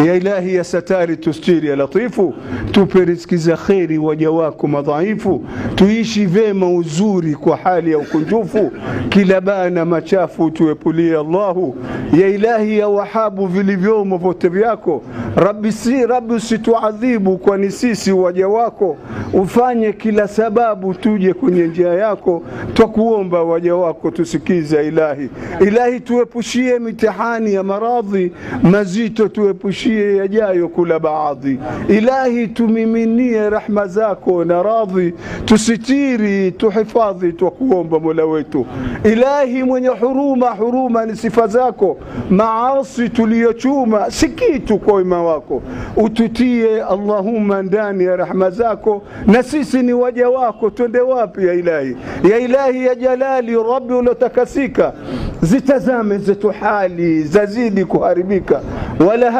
Ya ilahi ya satari tustiri ya latifu, tupe riziki za kheri waja wako madhaifu, tuishi vema uzuri kwa hali ya ukunjufu, kila bana machafu tuepulie Allahu. Ya ilahi ya wahabu vilivyomo vote vyako, Rabbi usituadhibu kwani sisi waja wako, ufanye kila sababu tuje kwenye njia yako, twakuomba waja wako tusikize ilahi. Ilahi tuepushie mitihani ya maradhi mazito, tuepushie yajayo kula baadhi. Ilahi tumiminie rahma zako na radhi, tusitiri tuhifadhi twakuomba mola wetu. Ilahi mwenye huruma ni sifa zako, maasi tuliyochuma si kitu kwa wema wako, ututie Allahumma ndani ya rahma zako, na sisi ni waja wako, twende wapi ya ilahi? Ya ilahi ya jalali Rabbi ulotakasika, zitazame zetu hali zazidi kuharibika, wala